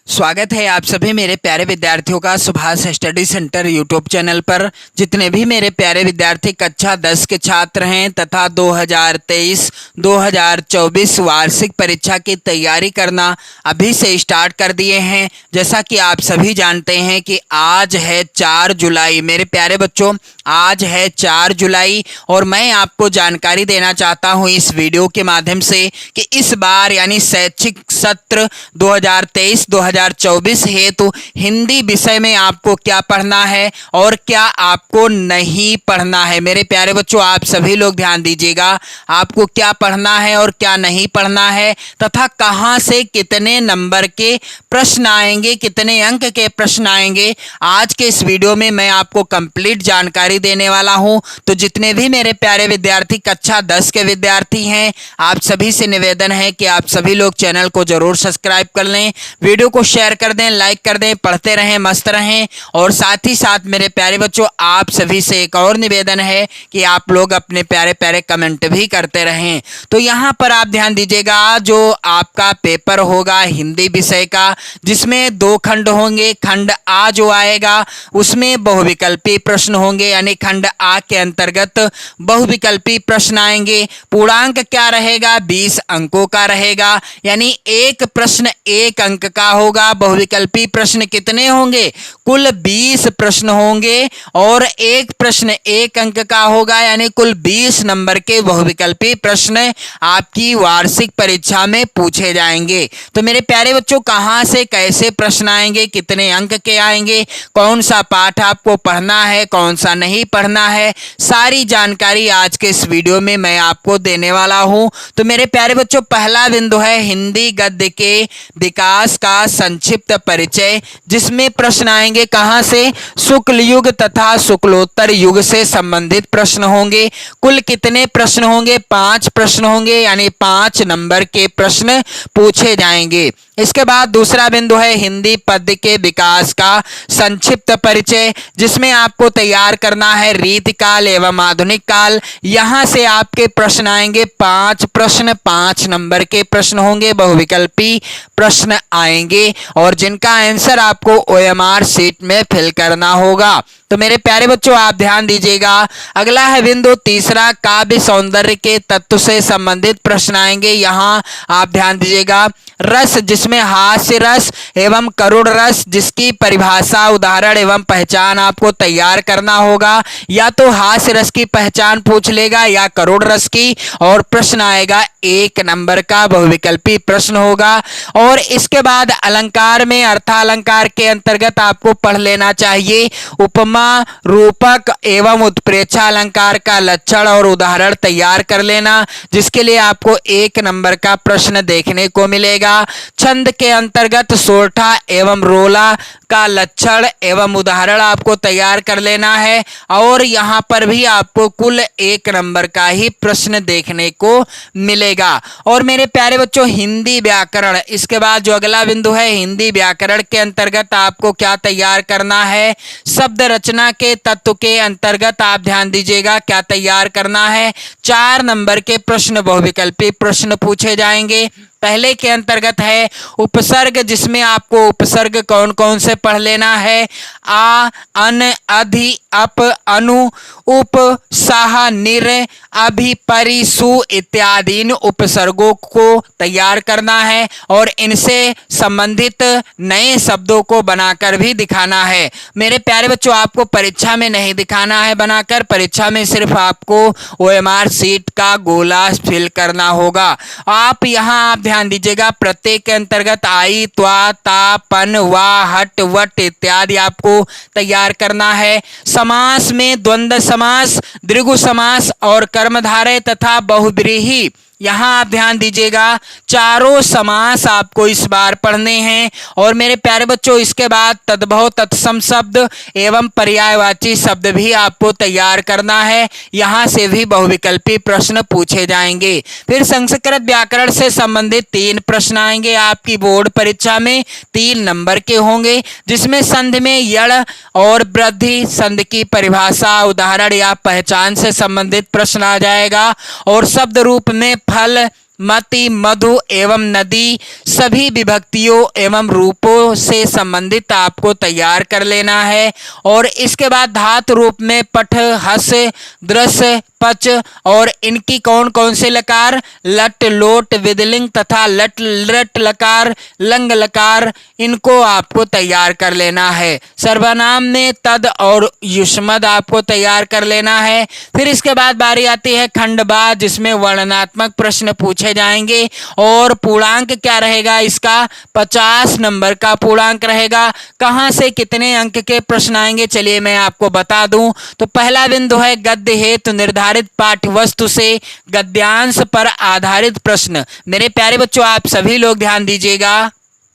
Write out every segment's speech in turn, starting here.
स्वागत है आप सभी मेरे प्यारे विद्यार्थियों का Subhash study centre YouTube channel पर। जितने भी मेरे प्यारे विद्यार्थी कक्षा 10 के छात्र हैं तथा 2023-2024 वार्षिक परीक्षा की तैयारी करना अभी से स्टार्ट कर दिए हैं। जैसा कि आप सभी जानते हैं कि आज है 4 जुलाई। मेरे प्यारे बच्चों, आज है 4 जुलाई और मैं आपको जानकारी देना चाहता हूं इस वीडियो के माध्यम से कि इस बार यानी शैक्षिक सत्र 2023-2024 हेतु हिंदी विषय में आपको क्या पढ़ना है और क्या आपको नहीं पढ़ना है। मेरे प्यारे बच्चों, आप सभी लोग ध्यान दीजिएगा, आपको क्या पढ़ना है और क्या नहीं पढ़ना है तथा कहां से कितने नंबर के प्रश्न आएंगे, कितने अंक के प्रश्न आएंगे, आज के इस वीडियो में मैं आपको कंप्लीट जानकारी देने वाला हूं। तो जितने भी मेरे प्यारे विद्यार्थी कक्षा 10 के विद्यार्थी हैं, आप सभी से निवेदन है कि आप सभी लोग चैनल को जरूर सब्सक्राइब कर लें, वीडियो को शेयर कर दें, लाइक कर दें, पढ़ते रहें, मस्त रहें। और साथ ही साथ मेरे प्यारे बच्चों, आप सभी से एक और निवेदन है कि आप लोग अपने प्यारे प्यारे कमेंट भी करते रहें। तो यहाँ पर आप ध्यान दीजिएगा, जो आपका पेपर होगा हिंदी विषय का, जिसमें 2 खंड होंगे। खंड आ जो आएगा उसमें बहुविकल्पी प्रश्न होंगे, यानी खंड आ के अंतर्गत बहुविकल्पी प्रश्न आएंगे। पूर्णांक क्या रहेगा? 20 अंकों का रहेगा, यानी एक प्रश्न 1 अंक का होगा। बहुविकल्पी प्रश्न कितने होंगे? कुल 20 प्रश्न होंगे और एक प्रश्न 1 अंक का होगा, यानी कुल 20 नंबर के बहुविकल्पी प्रश्न आपकी वार्षिक परीक्षा में पूछे जाएंगे। तो मेरे प्यारे बच्चों, कहां से कैसे प्रश्न आएंगे, कितने अंक के आएंगे, कौन सा पाठ आपको पढ़ना है, कौन सा नहीं पढ़ना है, सारी जानकारी आज के इस वीडियो में मैं आपको देने वाला हूं। तो मेरे प्यारे बच्चों, पहला बिंदु है हिंदी गद्य के विकास का संक्षिप्त परिचय, जिसमें प्रश्न आएंगे कहां से? शुक्ल युग तथा शुक्लोत्तर युग से संबंधित प्रश्न होंगे। कुल कितने प्रश्न होंगे? 5 प्रश्न होंगे, यानी 5 नंबर के प्रश्न पूछे जाएंगे। इसके बाद दूसरा बिंदु है हिंदी पद्य के विकास का संक्षिप्त परिचय, जिसमें आपको तैयार करना है रीतिकाल एवं आधुनिक काल। यहां से आपके प्रश्न आएंगे 5 प्रश्न, 5 नंबर के प्रश्न होंगे, बहुविकल्पी प्रश्न आएंगे और जिनका आंसर आपको OMR शीट में फिल करना होगा। तो मेरे प्यारे बच्चों, आप ध्यान दीजिएगा। अगला है बिंदु तीसरा, काव्य सौंदर्य के तत्व से संबंधित प्रश्न आएंगे। यहां आप ध्यान दीजिएगा, रस, जिसमें हास्य रस एवं करुण रस, जिसकी परिभाषा, उदाहरण एवं पहचान आपको तैयार करना होगा। या तो हास्य रस की पहचान पूछ लेगा या करुण रस की, और प्रश्न आएगा 1 नंबर का, बहुविकल्पी प्रश्न होगा। और इसके बाद अलंकार में अर्थालंकार के अंतर्गत आपको पढ़ लेना चाहिए उपमा, रूपक एवं उत्प्रेक्षा अलंकार का लक्षण और उदाहरण तैयार कर लेना, जिसके लिए आपको 1 नंबर का प्रश्न देखने को मिलेगा। छंद के अंतर्गत सोरठा एवं रोला का लक्षण एवं उदाहरण आपको तैयार कर लेना है और यहां पर भी आपको कुल 1 नंबर का ही प्रश्न देखने को मिलेगा। और मेरे प्यारे बच्चों, हिंदी व्याकरण, इसके बाद जो अगला बिंदु है हिंदी व्याकरण के अंतर्गत आपको क्या तैयार करना है? शब्द रचना के तत्व के अंतर्गत आप ध्यान दीजिएगा क्या तैयार करना है? 4 नंबर के प्रश्न, बहुविकल्पी प्रश्न पूछे जाएंगे। पहले के अंतर्गत है उपसर्ग, जिसमें आपको उपसर्ग कौन कौन से पढ़ लेना है? आ, अन, अधि, अप, अनु, उप, साह, निर, अभि, परि, सु इत्यादि इन उपसर्गों को तैयार करना है और इनसे संबंधित नए शब्दों को बनाकर भी दिखाना है। मेरे प्यारे बच्चों, आपको परीक्षा में नहीं दिखाना है बनाकर, परीक्षा में सिर्फ आपको OMR शीट का गोला फिल करना होगा। आप यहाँ ध्यान दीजिएगा, प्रत्येक के अंतर्गत आई, त्वा, ता, पन, वा, हट, वट इत्यादि आपको तैयार करना है। समास में द्वंद्व समास, द्विगु समास और कर्मधारय तथा बहुव्रीहि, यहां आप ध्यान दीजिएगा, चारों समास आपको इस बार पढ़ने हैं। और मेरे प्यारे बच्चों, इसके बाद तद्भव तत्सम शब्द एवं पर्यायवाची शब्द भी आपको तैयार करना है। यहां से भी बहुविकल्पी प्रश्न पूछे जाएंगे। फिर संस्कृत व्याकरण से संबंधित 3 प्रश्न आएंगे आपकी बोर्ड परीक्षा में, 3 नंबर के होंगे, जिसमें संधि में यड़ और वृद्धि, संधि की परिभाषा, उदाहरण या पहचान से संबंधित प्रश्न आ जाएगा। और शब्द रूप में फल, मति, मधु एवं नदी, सभी विभक्तियों एवं रूपों से संबंधित आपको तैयार कर लेना है। और इसके बाद धातु रूप में पठ, हस, दृश्य, पच और इनकी कौन कौन से लकार, लट, लोट, विदलिंग तथा लट, लट लकार, लंग लकार, इनको आपको तैयार कर लेना है। सर्वनाम में तद और युष्मद आपको तैयार कर लेना है। फिर इसके बाद बारी आती है खंडबाद, जिसमें वर्णनात्मक प्रश्न पूछे जाएंगे और पूर्णांक क्या रहेगा इसका, 50 नंबर का पूर्णांक रहेगा। कहां से कितने अंक के प्रश्न आएंगे चलिए मैं आपको बता दूं। तो पहला बिंदु है गद्य हेतु निर्धारित पाठ्य वस्तु से गद्यांश पर आधारित प्रश्न। मेरे प्यारे बच्चों, आप सभी लोग ध्यान दीजिएगा,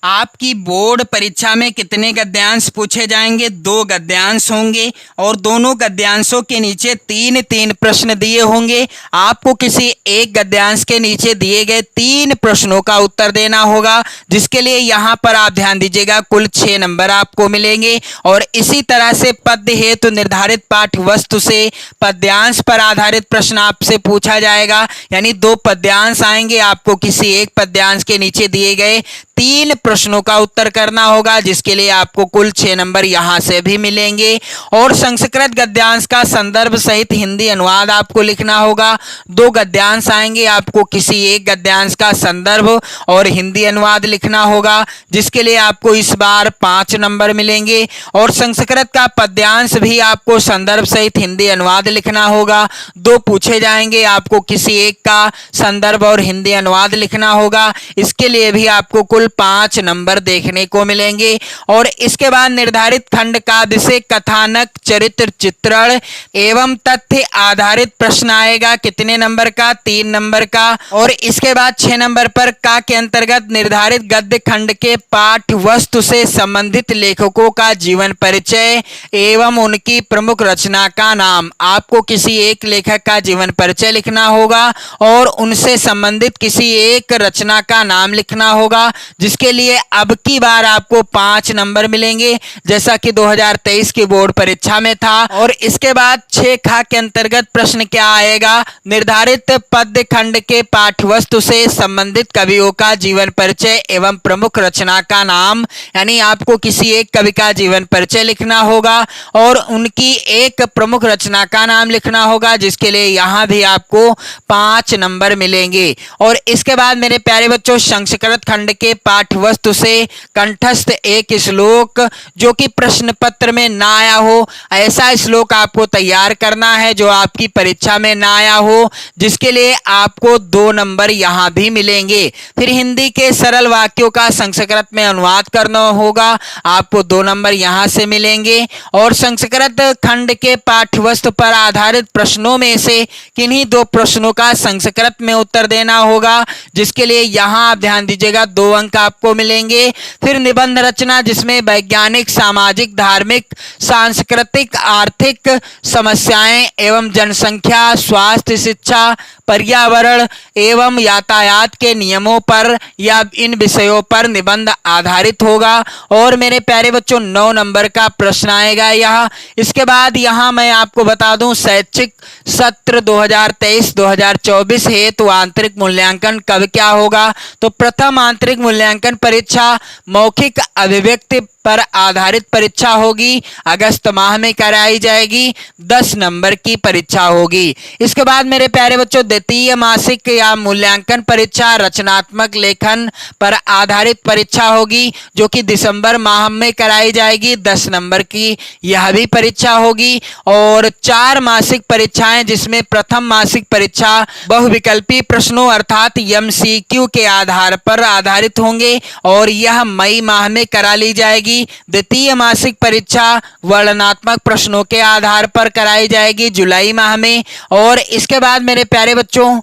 आपकी बोर्ड परीक्षा में कितने गद्यांश पूछे जाएंगे, 2 गद्यांश होंगे और दोनों गद्यांशों के नीचे 3-3 प्रश्न दिए होंगे। आपको किसी एक गद्यांश के नीचे दिए गए 3 प्रश्नों का उत्तर देना होगा, जिसके लिए यहाँ पर आप ध्यान दीजिएगा कुल 6 नंबर आपको मिलेंगे। और इसी तरह से पद्य हेतु निर्धारित पाठ्य वस्तु से पद्यांश पर आधारित प्रश्न आपसे पूछा जाएगा, यानी 2 पद्यांश आएंगे, आपको किसी एक पद्यांश के नीचे दिए गए 3 प्रश्नों का उत्तर करना होगा, जिसके लिए आपको कुल 6 नंबर यहां से भी मिलेंगे। और संस्कृत गद्यांश का संदर्भ सहित हिंदी अनुवाद आपको लिखना होगा। 2 गद्यांश आएंगे, आपको किसी एक गद्यांश का संदर्भ और हिंदी अनुवाद लिखना होगा, जिसके लिए आपको इस बार 5 नंबर मिलेंगे। और संस्कृत का पद्यांश भी आपको संदर्भ सहित हिंदी अनुवाद लिखना होगा। 2 पूछे जाएंगे, आपको किसी एक का संदर्भ और हिंदी अनुवाद लिखना होगा, इसके लिए भी आपको कुल 5 नंबर देखने को मिलेंगे। और इसके बाद निर्धारित खंड का विषय कथानक, चरित्र, चित्रण एवं तथ्य आधारित प्रश्न आएगा। कितने नंबर का, 3 नंबर का। और इसके बाद 6 नंबर पर का के अंतर्गत निर्धारित गद्य खंड के पाठ्य वस्तु से संबंधित लेखकों का जीवन परिचय एवं उनकी प्रमुख रचना का नाम। आपको किसी एक लेखक का जीवन परिचय लिखना होगा और उनसे संबंधित किसी एक रचना का नाम लिखना होगा, जिसके लिए अब की बार आपको 5 नंबर मिलेंगे, जैसा कि 2023 की बोर्ड परीक्षा में था। और इसके बाद 6 खा के अंतर्गत प्रश्न क्या आएगा, निर्धारित पद्य खंड के पाठ्यवस्तु से संबंधित कवियों का जीवन परिचय एवं प्रमुख रचना का नाम, यानी आपको किसी एक कवि का जीवन परिचय लिखना होगा और उनकी एक प्रमुख रचना का नाम लिखना होगा, जिसके लिए यहां भी आपको 5 नंबर मिलेंगे। और इसके बाद मेरे प्यारे बच्चों, संस्कृत खंड के पाठ्यवस्तु से कंठस्थ एक श्लोक जो कि प्रश्न पत्र में ना आया हो, ऐसा श्लोक आपको तैयार करना है जो आपकी परीक्षा में ना आया हो, जिसके लिए आपको 2 नंबर यहां भी मिलेंगे। फिर हिंदी के सरल वाक्यों का संस्कृत में अनुवाद करना होगा, आपको 2 नंबर यहां से मिलेंगे। और संस्कृत खंड के पाठ्यवस्तु पर आधारित प्रश्नों में से किन्हीं 2 प्रश्नों का संस्कृत में उत्तर देना होगा, जिसके लिए यहां आप ध्यान दीजिएगा 2 अंक आपको मिलेंगे। फिर निबंध रचना, जिसमें वैज्ञानिक, सामाजिक, धार्मिक, सांस्कृतिक, आर्थिक समस्याएं एवं जनसंख्या, स्वास्थ्य, शिक्षा, पर्यावरण एवं यातायात के नियमों पर या इन विषयों पर निबंध आधारित होगा। और मेरे प्यारे बच्चों 9 नंबर का प्रश्न आएगा यहाँ। इसके बाद यहाँ मैं आपको बता दूं, शैक्षिक सत्र 2023-2024 हेतु आंतरिक मूल्यांकन कब क्या होगा। तो प्रथम आंतरिक मूल्यांकन परीक्षा मौखिक अभिव्यक्ति पर आधारित परीक्षा होगी, अगस्त माह में कराई जाएगी, 10 नंबर की परीक्षा होगी। इसके बाद मेरे प्यारे बच्चों द्वितीय मासिक या मूल्यांकन परीक्षा रचनात्मक लेखन पर आधारित परीक्षा होगी, जो कि दिसंबर माह में कराई जाएगी, 10 नंबर की यह भी परीक्षा होगी। और 4 मासिक परीक्षाएं, जिसमें प्रथम मासिक परीक्षा बहुविकल्पी प्रश्नों अर्थात MCQ के आधार पर आधारित होंगे और यह मई माह में करा ली जाएगी। द्वितीय मासिक परीक्षा वर्णनात्मक प्रश्नों के आधार पर कराई जाएगी जुलाई माह में। और इसके बाद मेरे प्यारे बच्चों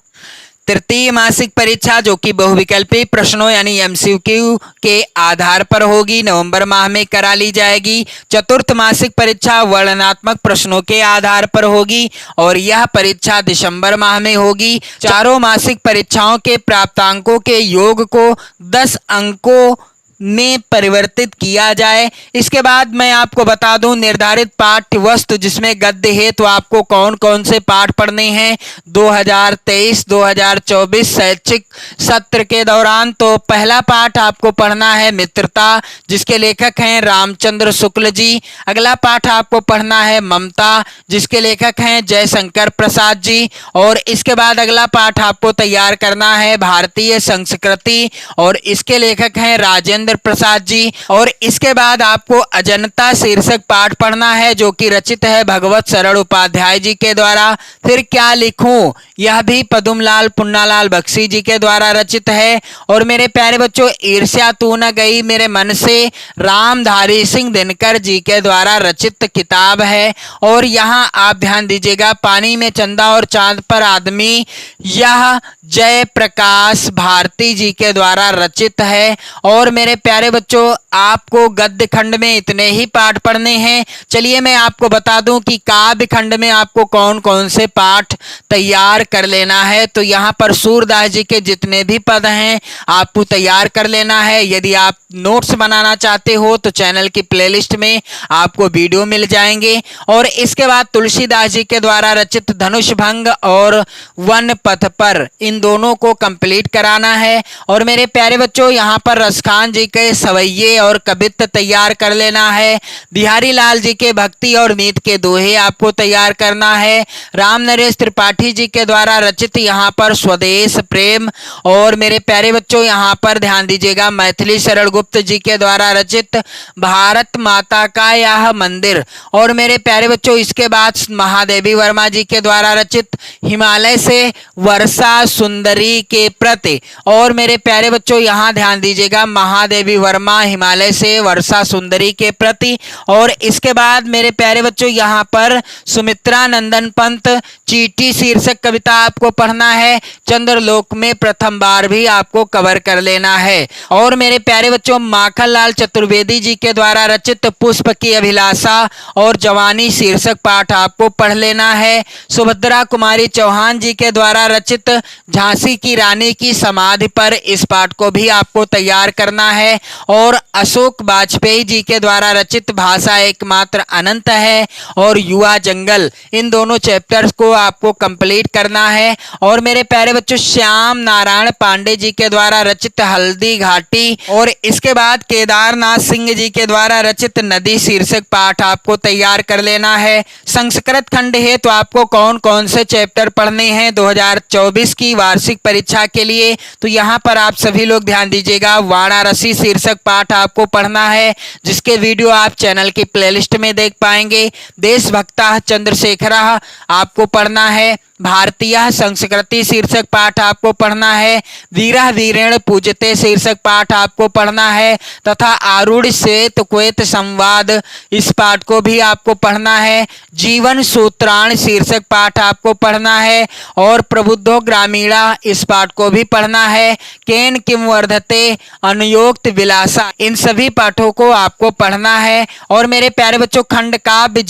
तृतीय मासिक परीक्षा, जो कि बहुविकल्पी प्रश्नों यानी MCQ के आधार पर होगी, नवंबर माह में करा ली जाएगी। चतुर्थ मासिक परीक्षा वर्णनात्मक प्रश्नों के आधार पर होगी और यह परीक्षा दिसंबर माह में होगी। चारों मासिक परीक्षाओं के प्राप्तांकों के योग को 10 अंकों में परिवर्तित किया जाए। इसके बाद मैं आपको बता दूं निर्धारित पाठ्य वस्तु जिसमें गद्य है तो आपको कौन कौन से पाठ पढ़ने हैं 2023-2024 शैक्षिक सत्र के दौरान। तो पहला पाठ आपको पढ़ना है मित्रता, जिसके लेखक हैं रामचंद्र शुक्ल जी। अगला पाठ आपको पढ़ना है ममता, जिसके लेखक हैं जयशंकर प्रसाद जी। और इसके बाद अगला पाठ आपको तैयार करना है भारतीय संस्कृति, और इसके लेखक हैं राजेंद्र प्रसाद जी। और इसके बाद आपको अजंता शीर्षक पाठ पढ़ना है जो कि रचित है भगवत शरण उपाध्याय जी के द्वारा। फिर क्या लिखूं, यह भी पदुमलाल पुन्नालाल बख्शी जी के द्वारा रचित है। और मेरे प्यारे बच्चों ईर्ष्या तू न गई मेरे मन से रामधारी सिंह दिनकर जी के द्वारा रचित किताब है। और यहाँ आप ध्यान दीजिएगा पानी में चंदा और चांद पर आदमी, यह जयप्रकाश भारती जी के द्वारा रचित है। और मेरे प्यारे बच्चों आपको गद्य खंड में इतने ही पाठ पढ़ने हैं। चलिए मैं आपको बता दूं कि काव्य खंड में आपको कौन कौन से पाठ तैयार कर लेना है। तो यहाँ पर सूरदास जी के जितने भी पद हैं आपको तैयार कर लेना है। यदि आप नोट्स बनाना चाहते हो तो चैनल की प्लेलिस्ट में आपको वीडियो मिल जाएंगे। और इसके बाद तुलसीदास जी के द्वारा रचित धनुष भंग और वन पथ पर, इन दोनों को कंप्लीट कराना है। और मेरे प्यारे बच्चों यहाँ पर रसखान जी के सवैये और कवित्त तैयार कर लेना है। बिहारी लाल जी के भक्ति और मीत के दोहे आपको तैयार करना है। राम नरेश त्रिपाठी जी के द्वारा रचित यहाँ पर स्वदेश प्रेम। और मेरे प्यारे बच्चों यहाँ पर ध्यान दीजिएगा मैथिली शरण गुप्त जी के द्वारा रचित भारत माता का यह मंदिर। और मेरे प्यारे बच्चों इसके बाद महादेवी वर्मा जी के द्वारा रचित हिमालय से वर्षा सुंदरी के प्रति। और मेरे प्यारे बच्चों यहाँ ध्यान दीजिएगा महादेवी वर्मा हिमालय से वर्षा सुंदरी के प्रति। और इसके बाद मेरे प्यारे बच्चों यहाँ पर सुमित्रा नंदन पंत चीटी शीर्षक कविता आपको पढ़ना है। चंद्रलोक में प्रथम बार भी आपको कवर कर लेना है। और मेरे प्यारे बच्चों माखनलाल चतुर्वेदी जी के द्वारा रचित पुष्प की अभिलाषा और जवानी शीर्षक पाठ आपको पढ़ लेना है। सुभद्रा कुमारी चौहान जी के द्वारा रचित झांसी की रानी की समाधि पर, इस पाठ को भी आपको तैयार करना है। और अशोक वाजपेयी जी के द्वारा रचित भाषा एकमात्र अनंत है और युवा जंगल, इन दोनों चैप्टर्स को आपको कंप्लीट करना है। और मेरे प्यारे बच्चों श्याम नारायण पांडे जी के द्वारा रचित हल्दी घाटी, और इसके बाद केदारनाथ सिंह जी के द्वारा रचित नदी शीर्षक पाठ आपको तैयार कर लेना है। संस्कृत खंड है तो आपको कौन कौन से चैप्टर पढ़ने हैं 2024 की वार्षिक परीक्षा के लिए। तो यहाँ पर आप सभी लोग ध्यान दीजिएगा वाराणसी शीर्षक पाठ आपको पढ़ना है, जिसके वीडियो आप चैनल की प्लेलिस्ट में देख पाएंगे। देशभक्ता चंद्रशेखर आपको पढ़ना है। भारतीय संस्कृति शीर्षक पाठ आपको पढ़ना है। वीरा वीरेण पूजते शीर्षक पाठ आपको पढ़ना है। तथा आरूढ़ श्वेत क्वेत संवाद, इस पाठ को भी आपको पढ़ना है। जीवन सूत्राण शीर्षक पाठ आपको पढ़ना है। और प्रबुद्धो ग्रामीणा, इस पाठ को भी पढ़ना है। केन किम वर्धते अनुयोक्त विलासा, इन सभी पाठों को आपको पढ़ना है। और मेरे प्यारे बच्चों खंड काव्य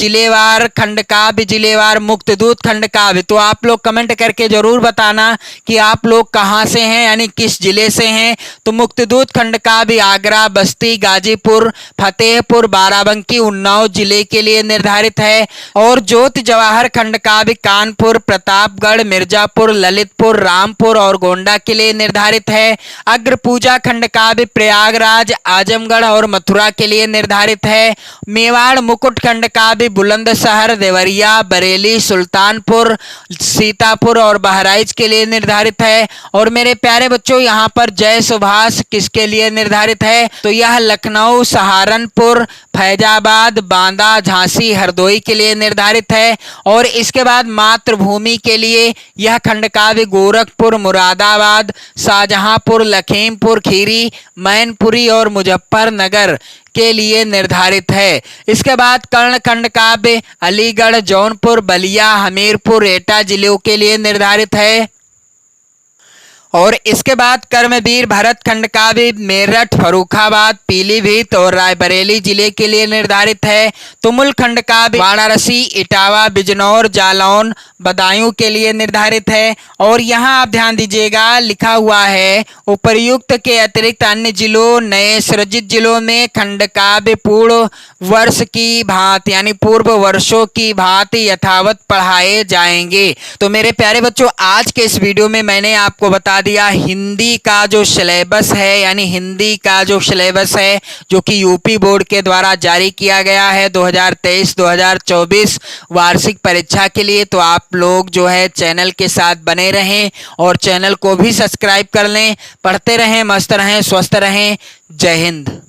जिलेवार मुक्तदूत खंड काव्य, तो आप लोग कमेंट करके जरूर बताना कि आप लोग कहां से हैं, यानी किस जिले से हैं। तो मुक्तदूत खंड काव्य आगरा, बस्ती, गाजीपुर, फतेहपुर, बाराबंकी, उन्नाव जिले के लिए निर्धारित है। और ज्योत जवाहर खंड काव्य कानपुर, प्रतापगढ़, मिर्जापुर, ललितपुर, रामपुर और गोंडा के लिए निर्धारित है। अग्र पूजा खंड काव्य प्रयागराज, आजमगढ़ और मथुरा के लिए निर्धारित है। मेवाड़ मुकुट खंड काव्य बुलंदशहर, देवरिया, बरेली, सुल्तानपुर, सीतापुर और बहराइच के लिए निर्धारित है। और मेरे प्यारे बच्चों यहाँ पर जय सुभाष किसके लिए निर्धारित है, तो यह लखनऊ, सहारनपुर, फैजाबाद, बांदा, झांसी, हरदोई के लिए निर्धारित है। और इसके बाद मातृभूमि के लिए यह खंड काव्य गोरखपुर, मुरादाबाद, शाहजहांपुर, लखीमपुर खीरी, मैनपुरी और मुजफ्फरनगर के लिए निर्धारित है। इसके बाद कर्ण खंड काव्य अलीगढ़, जौनपुर, बलिया, हमीरपुर, एटा जिलों के लिए निर्धारित है। और इसके बाद कर्मवीर भरतखंड का भी मेरठ, फर्रुखाबाद, पीलीभीत और रायबरेली जिले के लिए निर्धारित है। तुमुल खंड का भी वाराणसी, इटावा, बिजनौर, जालौन, बदायूं के लिए निर्धारित है। और यहाँ आप ध्यान दीजिएगा, लिखा हुआ है उपर्युक्त के अतिरिक्त अन्य जिलों, नए सृजित जिलों में खंड काव्य पूर्व वर्ष की भांति यानी पूर्व वर्षों की भांति यथावत पढ़ाए जाएंगे। तो मेरे प्यारे बच्चों, आज के इस वीडियो में मैंने आपको बता दिया हिंदी का जो सिलेबस है, यानी हिंदी का जो सिलेबस है जो कि यूपी बोर्ड के द्वारा जारी किया गया है 2023-2024 वार्षिक परीक्षा के लिए। तो आप लोग जो है चैनल के साथ बने रहें और चैनल को भी सब्सक्राइब कर लें। पढ़ते रहें, मस्त रहें, स्वस्थ रहें। जय हिंद।